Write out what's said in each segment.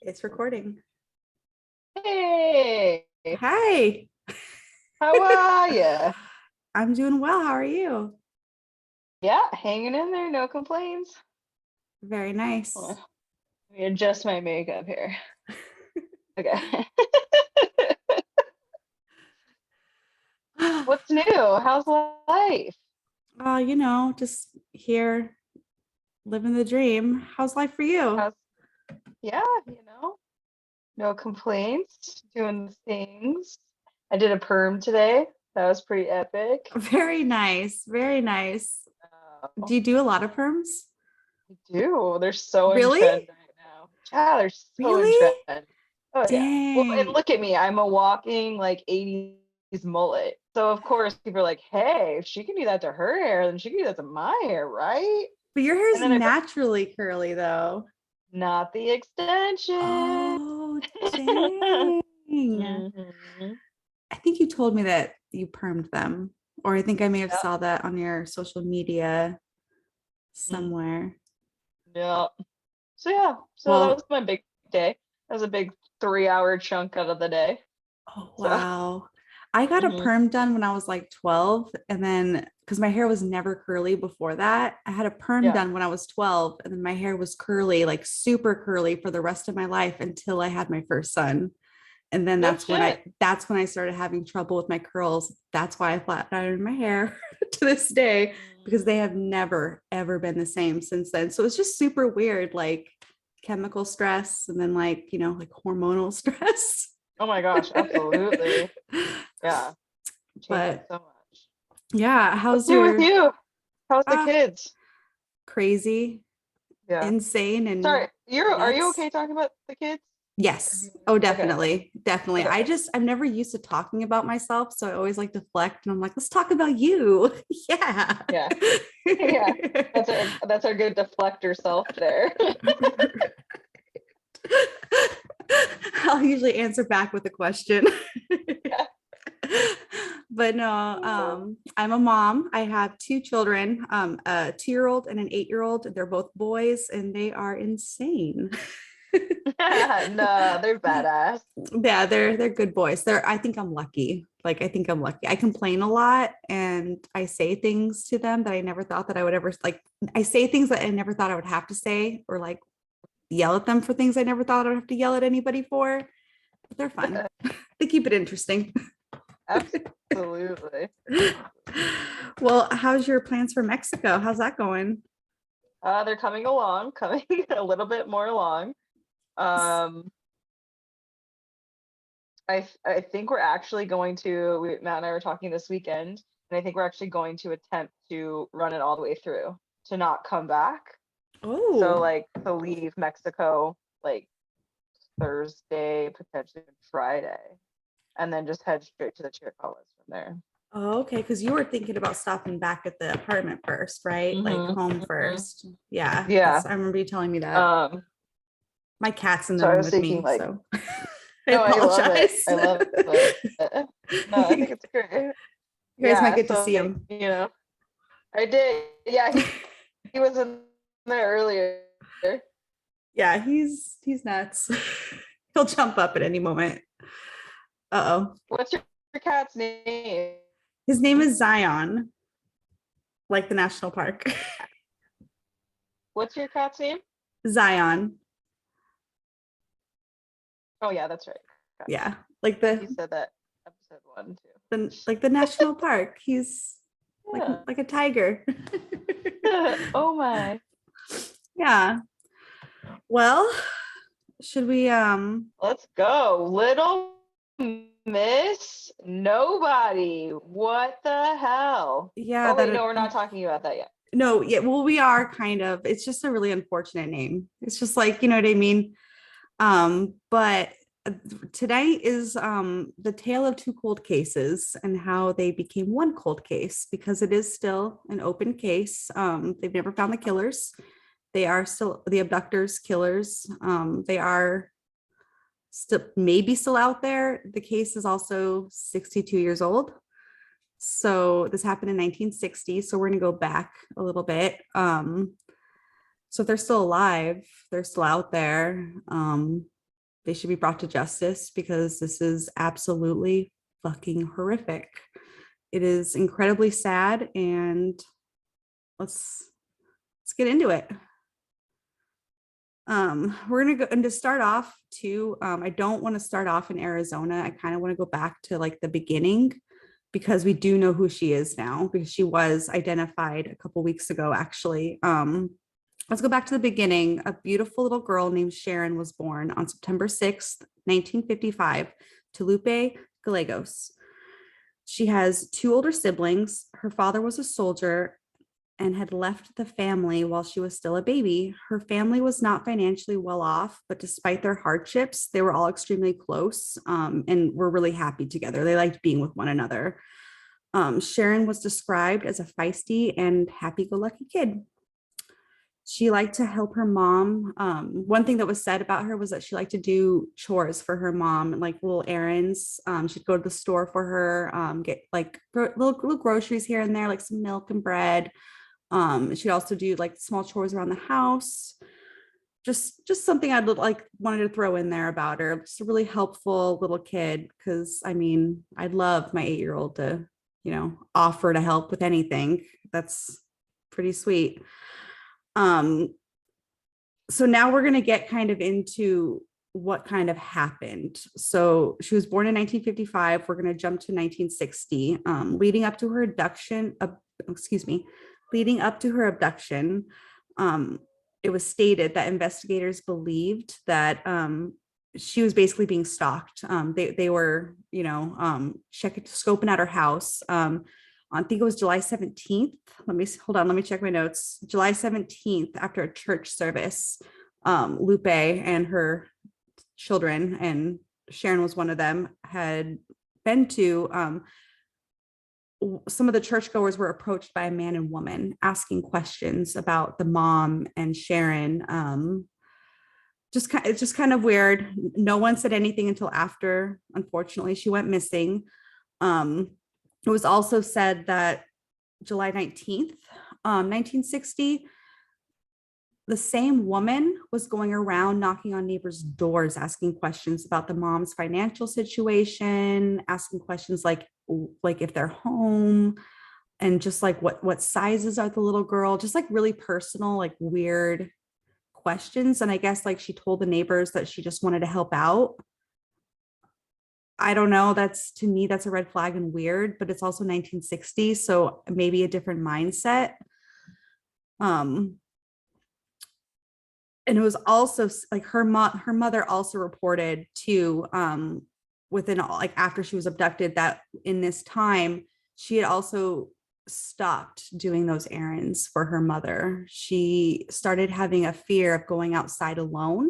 It's recording. Hey, Hi. how are you? I'm doing well. How are you? Yeah, hanging in there, no complaints. Very Hold nice. on, let me adjust my makeup here. Okay. What's new? How's life? Just here living the dream. How's life for you? How's, yeah, no complaints, doing the things. I did a perm today. That was pretty epic. Very nice. Very nice. Oh, Do you do a lot of perms? I do. They're so in Really? trend right now. Yeah, they're so in Really? trend. Oh yeah. Well, and Dang. look at me. I'm a walking like 80s mullet. So of course people are like, hey, if she can do that to her hair, then she can do that to my hair, right? But your hair And is then I go, naturally curly though. not the extension. Oh, dang. Mhm. I think you told me that you permed them, or I think I may have Yep. saw that on your social media Mm, somewhere. yep. So yeah, so that was Well, my big day. That was a big 3 hour chunk out of the day. oh So wow. I got a mhm. perm done when I was like 12, and then because my hair was never curly before that, I had a perm Yeah. done when I was 12, and then my hair was curly, like super curly for the rest of my life until I had my first son. And then No that's when I shit. that's when I started having trouble with my curls. That's why I flat ironed my hair to this day because they have never ever been the same since then. So it's just super weird, like chemical stress and then like hormonal stress. Oh my gosh, absolutely. Yeah, changes But so much. yeah, What's how's new with your you? How's the ah kids? crazy, Yeah. insane, and Sorry, are you nuts? okay talking about the kids? Or do Yes. you Oh, okay, okay. definitely. Definitely. Okay. I'm never used to talking about myself. So I always like deflect and I'm like, let's talk about you. Yeah. Yeah. Yeah. That's our good deflector self there. I'll usually answer back with a question. But no, I'm a mom. I have two children, a 2-year-old and an 8-year-old. They're both boys and they are insane. No, they're badass. Yeah, they're good boys. I think I'm lucky. Like I think I'm lucky. I complain a lot and I say things to them that I never thought that I would ever like. I say things that I never thought I would have to say, or like yell at them for things I never thought I would have to yell at anybody for. But they're fun. They keep it interesting. Absolutely. Well, how's your plans for Mexico? How's that going? They're coming along, coming a little bit more along. Um, I think we're actually going to, Matt and I were talking this weekend, and I think we're actually going to attempt to run it all the way through to not come back. So Oh, like to leave Mexico like Thursday, potentially even Friday, and then just head straight to the Chiapas from there. oh, okay. Because you were thinking about stopping back at the apartment first, right? Like Hmm. home Hmm. first. Yeah, Yeah. I remember you telling me that. Um, My cat's in the so I room was with thinking me, like, so I no, I love it. apologize. I love it. No, I think You it's great. guys might Yeah, get to so see him. I did. Yeah, he was in there earlier. Yeah, he's nuts. He'll jump up at any moment. Uh-oh. What's your cat's name? His name is Zion, like the national park. What's your cat's name? Zion. Oh yeah, that's right. Okay. Yeah. Like You said that episode one the national park. He's like too. like a tiger. Yeah. Oh my. Yeah. Well, should we Let's go. Little Miss Nobody. What the hell? yeah, Oh wait, that no, we're not talking about that yet. no, yeah, well, we are kind of. It's just a really unfortunate name. It's just like, you know what I mean? But today is the tale of two cold cases and how they became one cold case because it is still an open case. They've never found the killers. They are still the abductors, killers. They are still maybe still out there. The case is also 62 years old. So this happened in 1960. So we're going to go back a little bit. So if they're still alive, they're still out there. they should be brought to justice because this is absolutely fucking horrific. It is incredibly sad, and let's get into it. We're gonna go and to start off too. I don't want to start off in Arizona. I kind of want to go back to like the beginning because we do know who she is now because she was identified a couple weeks ago, actually. Let's go back to the beginning. A beautiful little girl named Sharon was born on September 6th, 1955, to Lupe Gallegos. She has two older siblings. Her father was a soldier and had left the family while she was still a baby. Her family was not financially well off, but despite their hardships, they were all extremely close, and were really happy together. They liked being with one another. Sharon was described as a feisty and happy-go-lucky kid. She liked to help her mom. One thing that was said about her was that she liked to do chores for her mom, like little errands. She'd go to the store for her, get like little groceries here and there, like some milk and bread. She'd also do like small chores around the house. Just something I'd like wanted to throw in there about her. Just a really helpful little kid. Because I mean, I'd love my 8-year-old to, offer to help with anything. That's pretty sweet. So now we're going to get kind of into what kind of happened. So she was born in 1955. We're going to jump to 1960. Leading up to her abduction, leading up to her abduction, it was stated that investigators believed that she was basically being stalked. They were, scoping out her house. I think it was July 17th. Let me check my notes. July 17th, after a church service, Lupe and her children, and Sharon was one of them, had been to, some of the churchgoers were approached by a man and woman asking questions about the mom and Sharon. It's just kind of weird. No one said anything until after, unfortunately, she went missing. It was also said that July 19th, 1960, the same woman was going around knocking on neighbors' doors, asking questions about the mom's financial situation, asking questions like if they're home, and just like what sizes are the little girl, just like really personal, like weird questions. And I guess like she told the neighbors that she just wanted to help out. I don't know. To me, that's a red flag and weird, but it's also 1960. So maybe a different mindset. And it was also like her mother also reported to, within like after she was abducted, that in this time, she had also stopped doing those errands for her mother. She started having a fear of going outside alone,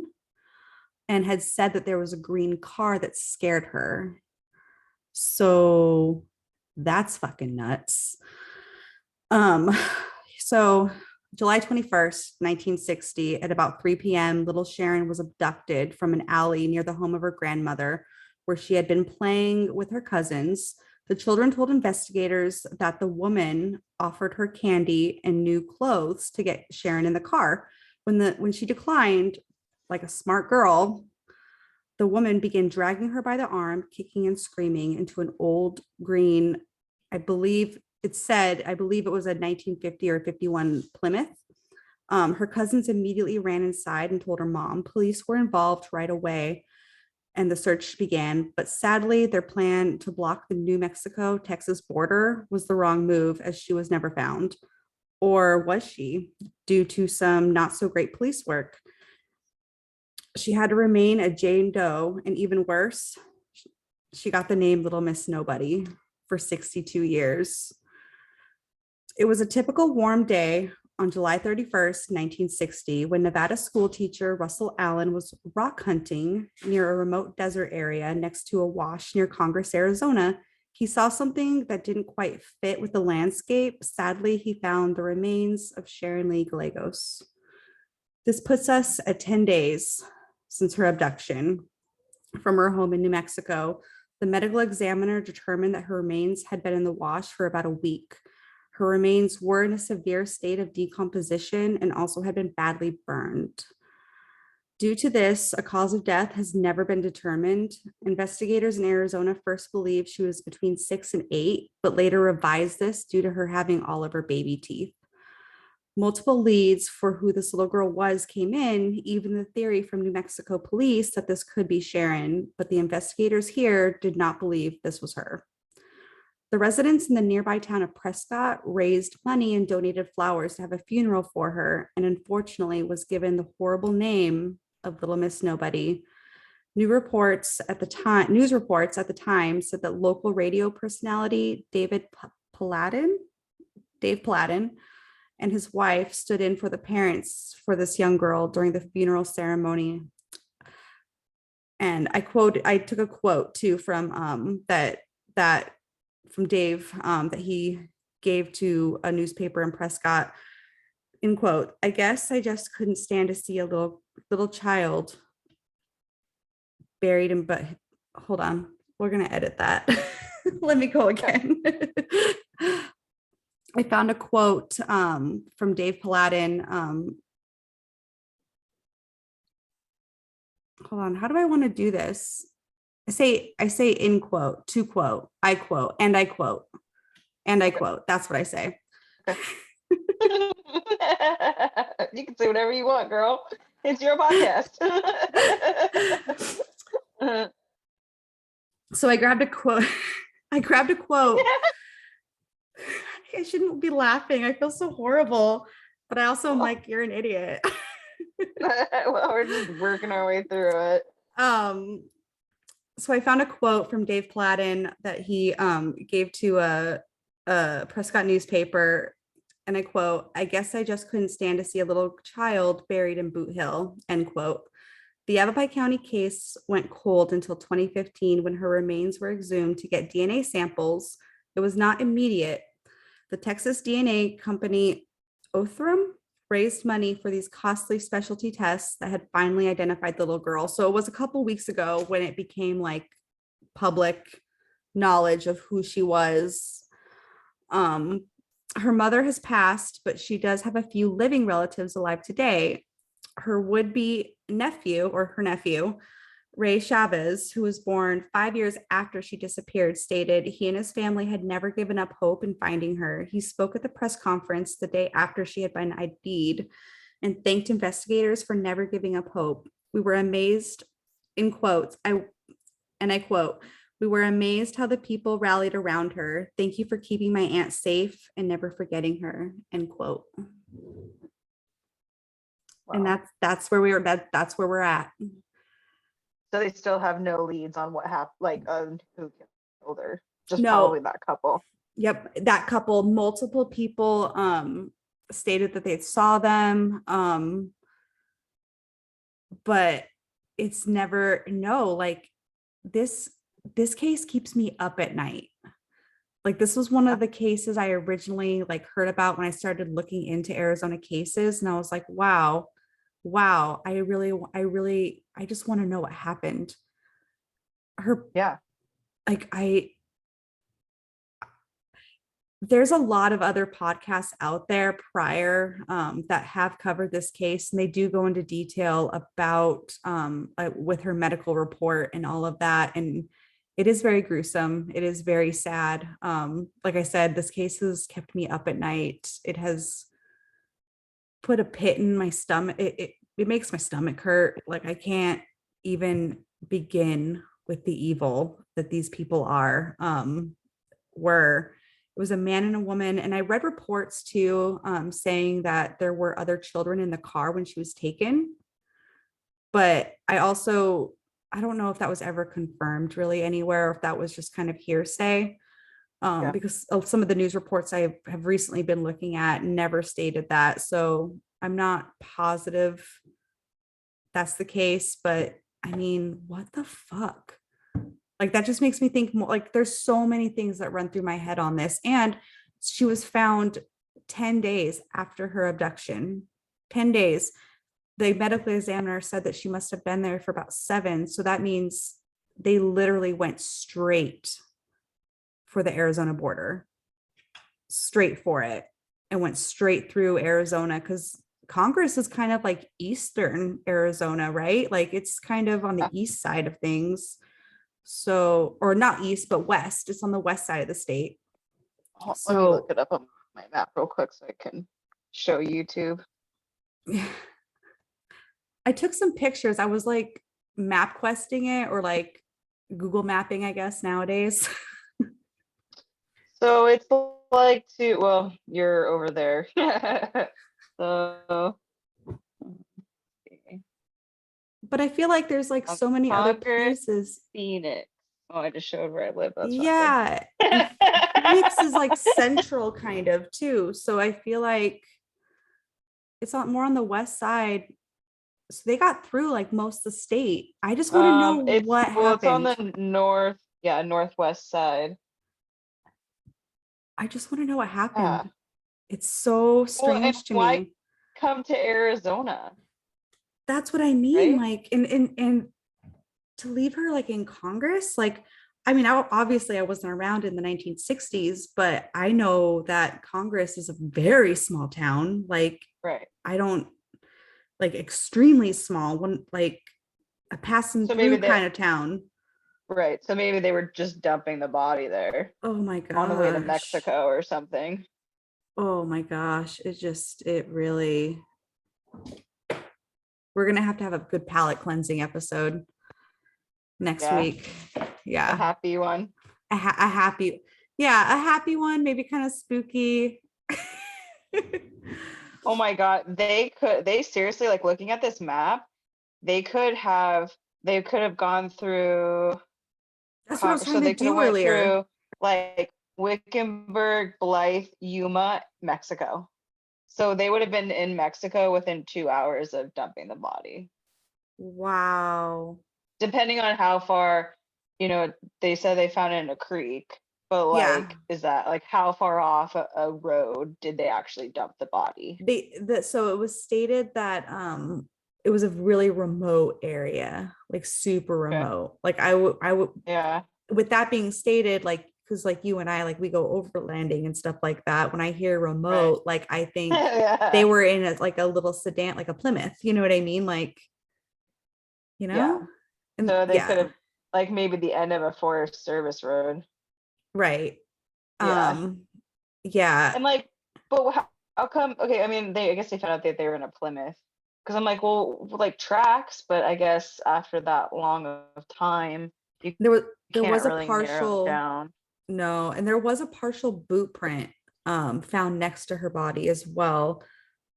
and had said that there was a green car that scared her. So that's fucking nuts. So July 21st, 1960, at about 3 p.m., little Sharon was abducted from an alley near the home of her grandmother, where she had been playing with her cousins. The children told investigators that the woman offered her candy and new clothes to get Sharon in the car. When she declined, like a smart girl, the woman began dragging her by the arm, kicking and screaming into an old green, I believe it was a 1950 or 51 Plymouth. Her cousins immediately ran inside and told her mom. Police were involved right away, and the search began. But sadly, their plan to block the New Mexico-Texas border was the wrong move, as she was never found. Or was she? Due to some not so great police work. She had to remain a Jane Doe, and even worse, she got the name Little Miss Nobody for 62 years. It was a typical warm day on July 31st, 1960, when Nevada school teacher Russell Allen was rock hunting near a remote desert area next to a wash near Congress, Arizona. He saw something that didn't quite fit with the landscape. Sadly, he found the remains of Sharon Lee Gallegos. This puts us at 10 days since her abduction from her home in New Mexico. The medical examiner determined that her remains had been in the wash for about a week. Her remains were in a severe state of decomposition and also had been badly burned. Due to this, a cause of death has never been determined. Investigators in Arizona first believed she was between 6 and 8, but later revised this due to her having all of her baby teeth. Multiple leads for who this little girl was came in, even the theory from New Mexico police that this could be Sharon, but the investigators here did not believe this was her. The residents in the nearby town of Prescott raised money and donated flowers to have a funeral for her, and unfortunately was given the horrible name of Little Miss Nobody. News reports at the time said that local radio personality Dave Paladin, and his wife stood in for the parents for this young girl during the funeral ceremony. And I took a quote too from that from Dave that he gave to a newspaper in Prescott. In quote, "I guess I just couldn't stand to see a little child buried in," but hold on, we're gonna edit that. Let me go again. I found a quote from Dave Paladin. Hold on, how do I want to do this? I say in quote, to quote, I quote, and I quote, and I quote. That's what I say. Okay. You can say whatever you want, girl. It's your podcast. So I grabbed a quote. I shouldn't be laughing. I feel so horrible, but I also am like, you're an idiot. Well, we're just working our way through it. So I found a quote from Dave Paladin that he gave to a Prescott newspaper, and I quote, "I guess I just couldn't stand to see a little child buried in Boot Hill," end quote. The Yavapai County case went cold until 2015 when her remains were exhumed to get DNA samples. It was not immediate. The Texas DNA company Othram raised money for these costly specialty tests that had finally identified the little girl. So it was a couple weeks ago when it became like public knowledge of who she was. Her mother has passed, but she does have a few living relatives alive today. Her would-be nephew, or her nephew, Ray Chavez, who was born 5 years after she disappeared, stated he and his family had never given up hope in finding her. He spoke at the press conference the day after she had been ID'd and thanked investigators for never giving up hope. "We were amazed," in quotes, I quote, "We were amazed how the people rallied around her. Thank you for keeping my aunt safe and never forgetting her," end quote. Wow. And that's where that's where we're at. So they still have no leads on what happened, like who killed her. Just No. Probably that couple. Yep, that couple. Multiple people stated that they saw them, but it's never like this case keeps me up at night. Like this was one of the cases I originally like heard about when I started looking into Arizona cases, and I was like, wow, I just want to know what happened. There's a lot of other podcasts out there prior that have covered this case, and they do go into detail about with her medical report and all of that. And it is very gruesome. It is very sad. Like I said, this case has kept me up at night. It has put a pit in my stomach. It makes my stomach hurt. Like I can't even begin with the evil that these people are. It was a man and a woman. And I read reports too, saying that there were other children in the car when she was taken. But I don't know if that was ever confirmed really anywhere, or if that was just kind of hearsay. Because of some of the news reports I have recently been looking at never stated that. So I'm not positive that's the case, but I mean, what the fuck? Like that just makes me think more, like there's so many things that run through my head on this. And she was found 10 days after her abduction. 10 days. The medical examiner said that she must have been there for about 7. So that means they literally went straight for the Arizona border, straight for it, and went straight through Arizona, because Congress is kind of like eastern Arizona, right? Like it's kind of on the Uh, east side of things. So, or not east, but west. It's on the west side of the state. Let me look So it up on my map real quick so I can show YouTube. I took some pictures. I was like map questing it or like Google mapping, I guess, nowadays. So it's like well, you're over there. So But I feel like there's like so many other Congress, places. Phoenix. Oh, I just showed where I live. That's not good. Yeah. And Phoenix is like central kind of too. So I feel like it's on more on the west side. So they got through like most of the state. I just want to know what It's on happened. the northwest side. I just want to know what Yeah. happened. It's so Well, and strange to why me. come to Arizona, That's what I mean. right? Like, and to leave her like in Congress, like, I mean, obviously I wasn't around in the 1960s, but I know that Congress is a very small town. Like, Right. I don't like extremely small, one like a passing So maybe through they kind of town. right. So maybe they were just dumping the body there Oh my on the way to gosh. Mexico or something. Oh my gosh. It really, we're going to have a good palate cleansing episode next Yeah. week. A Yeah. happy one. A happy, yeah, a happy one, maybe kind of spooky. Oh my God. They seriously, like, looking at this map, they could have gone through That's what I was So trying to they could have do went earlier. through like Wickenburg, Blythe, Yuma, Mexico. So they would have been in Mexico within 2 hours of dumping the body. Wow. Depending on how far, you know, they said they found it in a creek, but Yeah. like, is that like how far off a road did they actually dump the body? So it was stated that it was a really remote area, like super Okay. remote. Like I would Yeah. with that being stated, like because like you and I, like we go overlanding and stuff like that. When I hear Right. remote, like I think they Yeah. were in like a little sedan, like a Plymouth, you know what I mean? Like, you Yeah. know? And So they could yeah, have, like, maybe the end of a Forest Service road. right. Yeah. Um, yeah, And like, but how come? Okay, I mean, I guess they found out that they were in a Plymouth. Because I'm like, well, like tracks, but I guess after that long of time, you there can't was a really narrow it partial down. no, and there was a partial boot print found next to her body as well,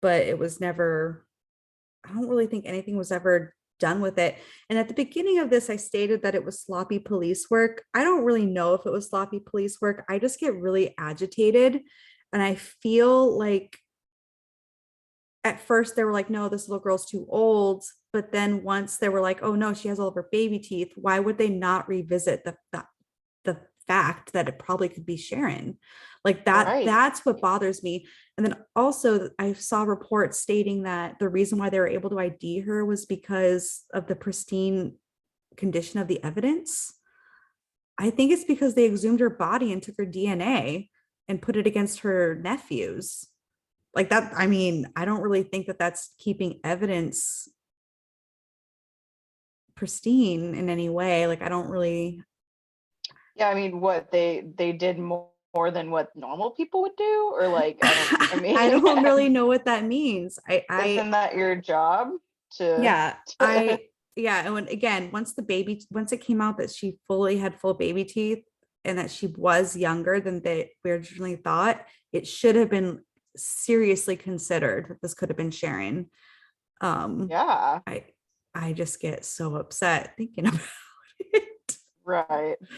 but it was never, I don't really think anything was ever done with it. And at the beginning of this, I stated that it was sloppy police work. I don't really know if it was sloppy police work. I just get really agitated. And I feel like at first they were like, no, this little girl's too old. But then once they were like, oh no, she has all of her baby teeth, why would they not revisit the fact that it probably could be Sharon? Like Right. that's what bothers me. And then also I saw reports stating that the reason why they were able to ID her was because of the pristine condition of the evidence. I think it's because they exhumed her body and took her DNA and put it against her nephews. Like that, I mean, I don't really think that that's keeping evidence pristine in any way. Like I don't really, Yeah, I mean, what they did more than what normal people would do, or like, I I mean, don't really know what that means. isn't that your job to, Yeah, to yeah. And when again, once it came out that she fully had full baby teeth and that she was younger than they we originally thought, it should have been seriously considered that this could have been Sharon. Um, yeah, I I just get so upset thinking about it. right. But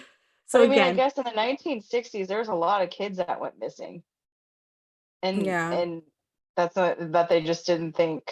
So I mean, I again, guess in the 1960s, there was a lot of kids that went missing, and yeah, that they just didn't think.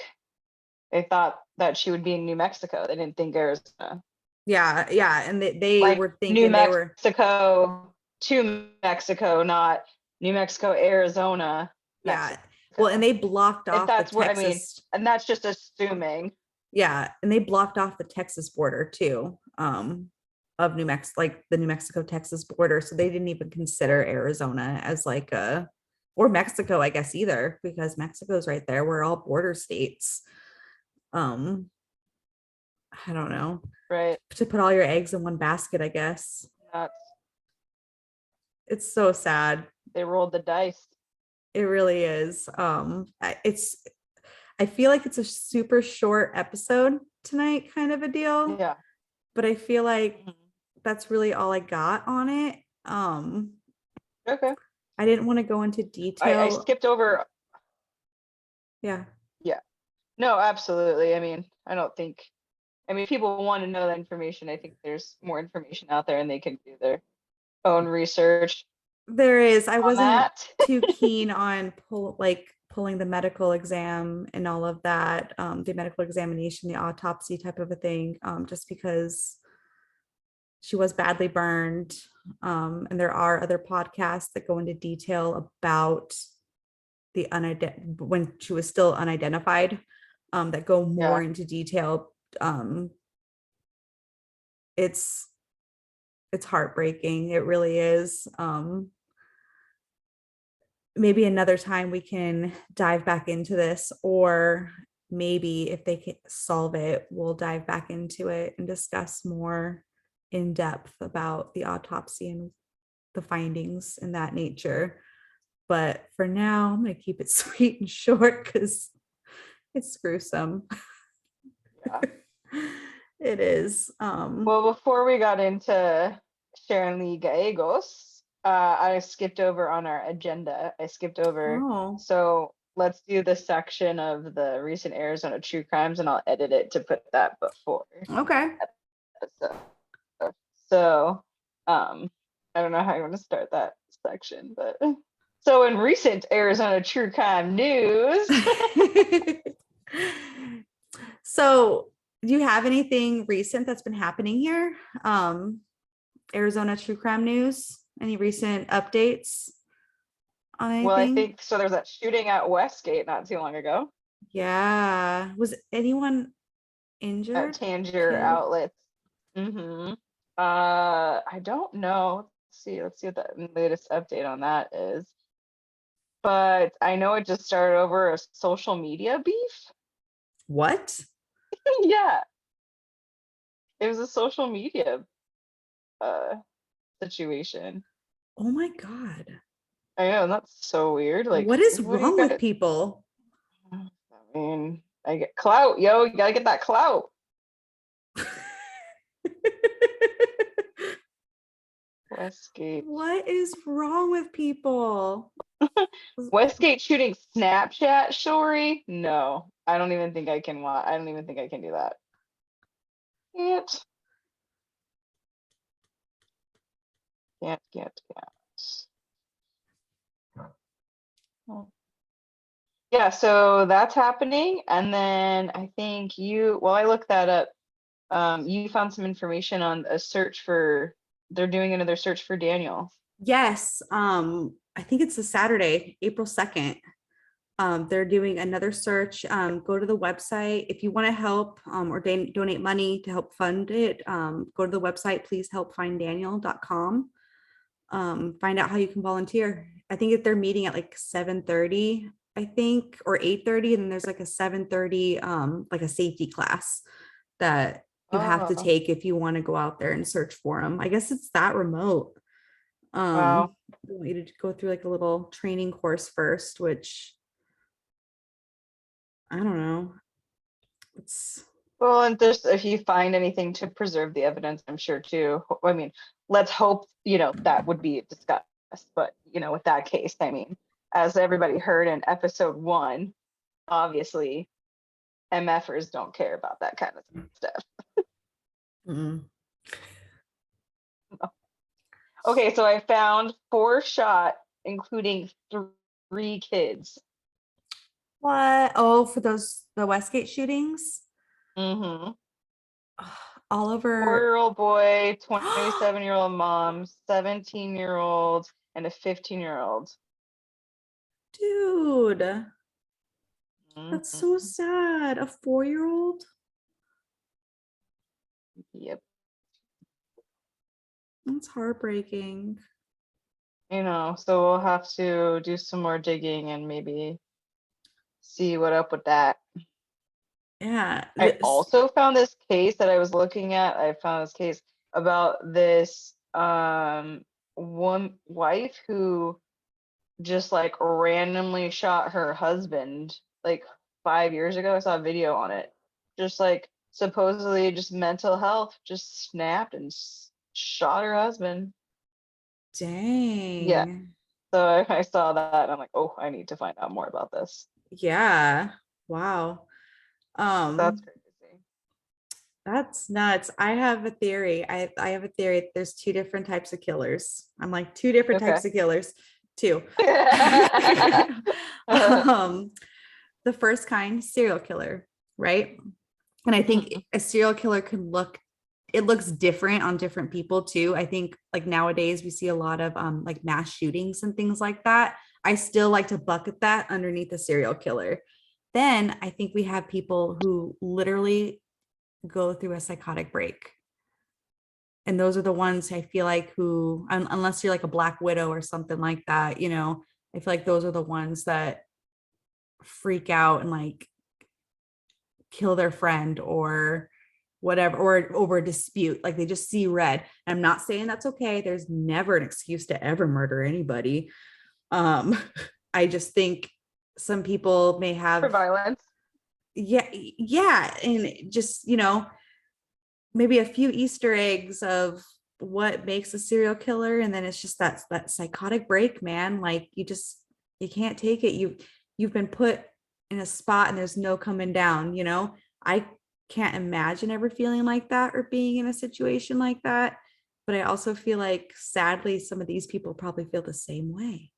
They thought that she would be in New Mexico. They didn't think Arizona. yeah. And they Like were New thinking they were, Mexico to Mexico, not New Mexico, Arizona, yeah. Well, and Mexico. they blocked If off the that's where, I mean, Texas. and that's just assuming. Yeah, and they blocked off the Texas border too, of New Mexico, like the New Mexico Texas border. So they didn't even consider Arizona as like a or Mexico, I guess either, because Mexico's right there. We're all border states. Um, I don't know. Right. To put all your eggs in one basket, I guess. Nuts. It's so sad. They rolled the dice. It really is. I feel like it's a super short episode tonight, kind of a deal. Yeah. But I feel like Mhm. that's really all I got on it. Okay. I didn't want to go into I detail. skipped over. Yeah. Yeah. No, absolutely. I mean, I don't think. I mean, if people want to know that information, I think there's more information out there, and they can do their own research There is. I on wasn't that. too keen on pulling the medical exam and all of that, the medical examination, the autopsy type of a thing, just because she was badly burned. And there are other podcasts that go into detail about when she was still unidentified, that go more Yeah. into detail. It's heartbreaking. It really is. Maybe another time we can dive back into this, or maybe if they can solve it, we'll dive back into it and discuss more in depth about the autopsy and the findings in that nature. But for now, I'm going to keep it sweet and short because it's gruesome. Yeah. It is. Well, before we got into Sharon Lee Gallegos, I skipped over on our agenda. I skipped over. Oh, So let's do the section of the recent Arizona true crimes, and I'll edit it to put that before okay. episode. So, I don't know how you want to start that section, but so in recent Arizona true crime news. So, do you have anything recent that's been happening here? Arizona true crime news? Any recent updates on Well, I anything? think so. There's that shooting at Westgate not too long ago Yeah. Was anyone at injured? Tangier Kid? Outlets. Mm-hmm. I don't know. Let's see what the latest update on that is. But I know it just started over a social media beef. What? Yeah, it was a social media uh situation. Oh my God. I know, that's so weird. Like, What is what do you wrong with got? people? I mean, I get clout, yo. You gotta get that clout. Westgate. What is wrong with people? Westgate shooting Snapchat story? No, I don't even think I can watch. I don't even think I can do that. Can't, can't. Oh. Yeah, so that's happening. And then I think while I looked that up, you found some information on a search for, they're doing another search for Daniel. Yes. I think it's a Saturday, April 2nd. They're doing another search. Go to the website if you want to help, or donate money to help fund it. Go to the website, pleasehelpfinddaniel.com. Find out how you can volunteer. I think if they're meeting at like 7:30, I think, or 8:30, and then there's like a 7:30, like a safety class that you have to Oh, take if you want to go out there and search for them. I guess it's that remote. wow. They want you to go through like a little training course first, which I don't know. It's Well, and just if you find anything to preserve the evidence, I'm sure too. I mean, let's hope, that would be discussed. But, with that case, I mean, as everybody heard in episode 1, obviously, MFers don't care about that kind of stuff. mm. Okay, so I found 4 shot, including 3 kids. What? Oh, for the Westgate shootings? Mm-hmm. All over. 4-year-old boy, 27-year-old mom, 17-year-old, and a 15-year-old. Dude, that's so Mm-hmm. sad. A 4-year-old? Yep. That's heartbreaking. So we'll have to do some more digging and maybe see what up with that. Yeah. I also found this case that I was looking at. I found this case about this one wife who just like randomly shot her husband like 5 years ago. I saw a video on it. Just like supposedly just mental health, just snapped and shot her husband. Yeah. Dang. So I saw that and I'm like, oh, I need to find out more about this. Yeah. Wow. That's Um, crazy. that's nuts. I have a theory. I have a theory. There's two different types of killers. I'm like two different Okay. types of killers. Two. um, the first kind, serial killer, right? And I think Mhm. a serial killer can look, it looks different on different people too. I think like nowadays we see a lot of like mass shootings and things like that. I still like to bucket that underneath a serial killer. Then I think we have people who literally go through a psychotic break. And those are the ones I feel like who, unless you're like a black widow or something like that, I feel like those are the ones that freak out and like kill their friend or whatever, or over a dispute. Like they just see red. And I'm not saying that's okay. There's never an excuse to ever murder anybody. Um, I just think some people may For have, violence. yeah. And just, maybe a few Easter eggs of what makes a serial killer. And then it's just that psychotic break, man. Like you can't take it. You've been put in a spot and there's no coming down, I can't imagine ever feeling like that or being in a situation like that. But I also feel like sadly, some of these people probably feel the same way.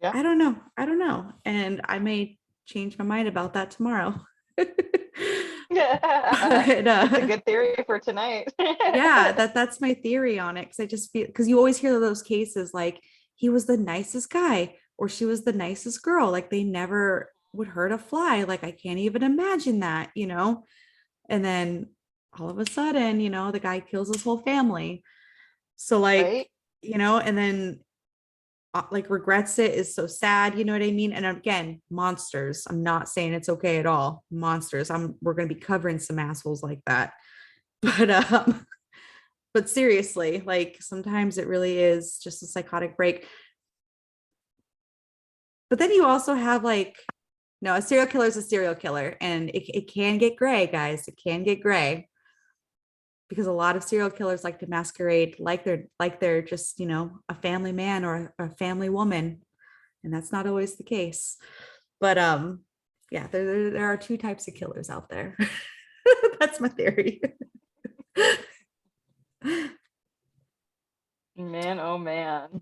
Yeah. I don't know. I don't know. And I may change my mind about that tomorrow. But It's a good theory for tonight. yeah, that's my theory on it. Cause I just feel, because you always hear those cases like he was the nicest guy or she was the nicest girl. Like they never would hurt a fly. Like I can't even imagine that, And then all of a sudden, the guy kills his whole family. So like, Right? and then like regrets it, is so sad, you know what I mean? And again, monsters. I'm not saying it's okay at all. Monsters. We're gonna be covering some assholes like that. But seriously, like sometimes it really is just a psychotic break. But then you also have like, no, a serial killer is a serial killer, and it can get gray, guys. It can get gray because a lot of serial killers like to masquerade like they're just, a family man or a family woman, and that's not always the case. But yeah, there are two types of killers out there. That's my theory. Man, oh man.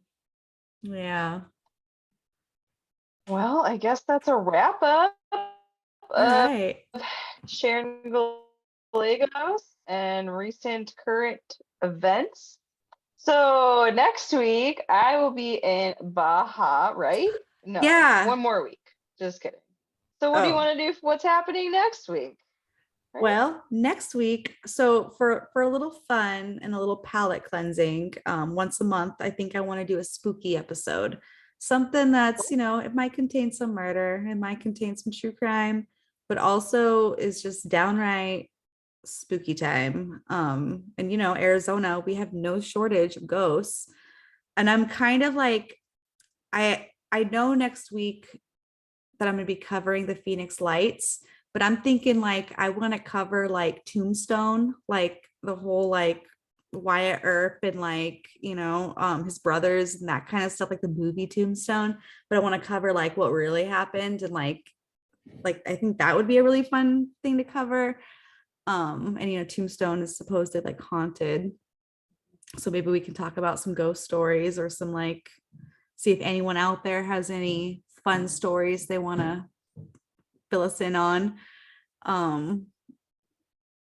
Yeah. Well, I guess that's a wrap up All of right. Sharon Gallegos and recent current events. So next week I will be in Baja, right? No, Yeah. one more week. Just kidding. So what do you Oh, want to do for what's happening next week? Right? well, next week, so for a little fun and a little palate cleansing, once a month, I think I want to do a spooky episode. Something that's, Cool. it might contain some murder, it might contain some true crime, but also is just downright spooky time. And Arizona, we have no shortage of ghosts. And I'm kind of like, I know next week that I'm going to be covering the Phoenix Lights, but I'm thinking like I want to cover like Tombstone, like the whole like Wyatt Earp and like, his brothers and that kind of stuff, like the movie Tombstone. But I want to cover like what really happened and like I think that would be a really fun thing to cover. And Tombstone is supposed to like haunted. So maybe we can talk about some ghost stories or some like see if anyone out there has any fun stories they want to fill us in on. Um,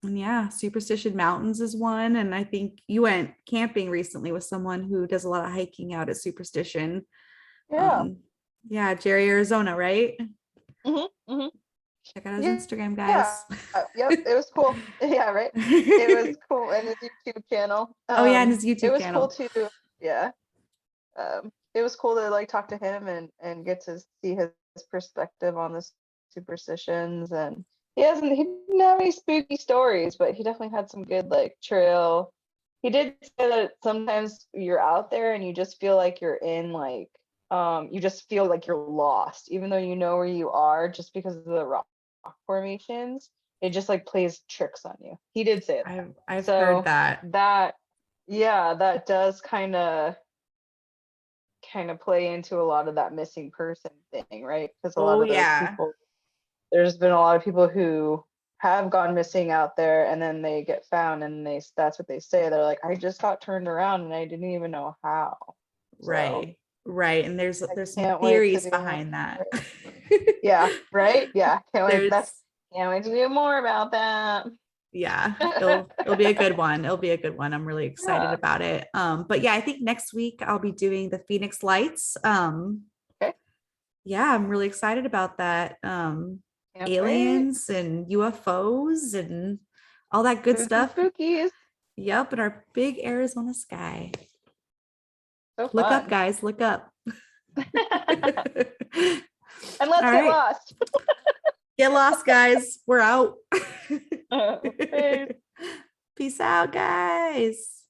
and yeah, Superstition Mountains is one. And I think you went camping recently with someone who does a lot of hiking out at Superstition. Yeah. Um, yeah, Jerry, Arizona, right? hmm hmm Check out his Yeah. Instagram, Yeah. guys. Yep. It was cool. Yeah. Right. It was cool, and his YouTube channel. Oh yeah, and his It YouTube was cool channel. too. Yeah. it was cool to like talk to him and get to see his perspective on the superstitions. And he didn't have any spooky stories, but he definitely had some good like trail. He did say that sometimes you're out there and you just feel like you're in like you just feel like you're lost, even though you know where you are, just because of the rock formations. It just like plays tricks on you. He did say that. I've heard So that. that, yeah, that does kind of play into a lot of that missing person thing, right? Because a lot Oh of those yeah. people, there's been a lot of people who have gone missing out there, and then they get found, and that's what they say. They're like, I just got turned around and I didn't even know how. So Right. Right. And I there's some can't wait to theories do more. behind that. Yeah, right? Yeah. There's Can't wait to do more about that. yeah, it'll be a good one. It'll be a good one. I'm really excited Yeah. about it. But yeah, I think next week I'll be doing the Phoenix Lights. Okay. Yeah, I'm really excited about that. Can't wait. Aliens and UFOs and all that good Spooky stuff. spookies. Yep, in our big Arizona sky. So Look up, fun. guys, look up. And All let's get right. lost. Get lost, guys. We're out. Peace. Peace out, guys.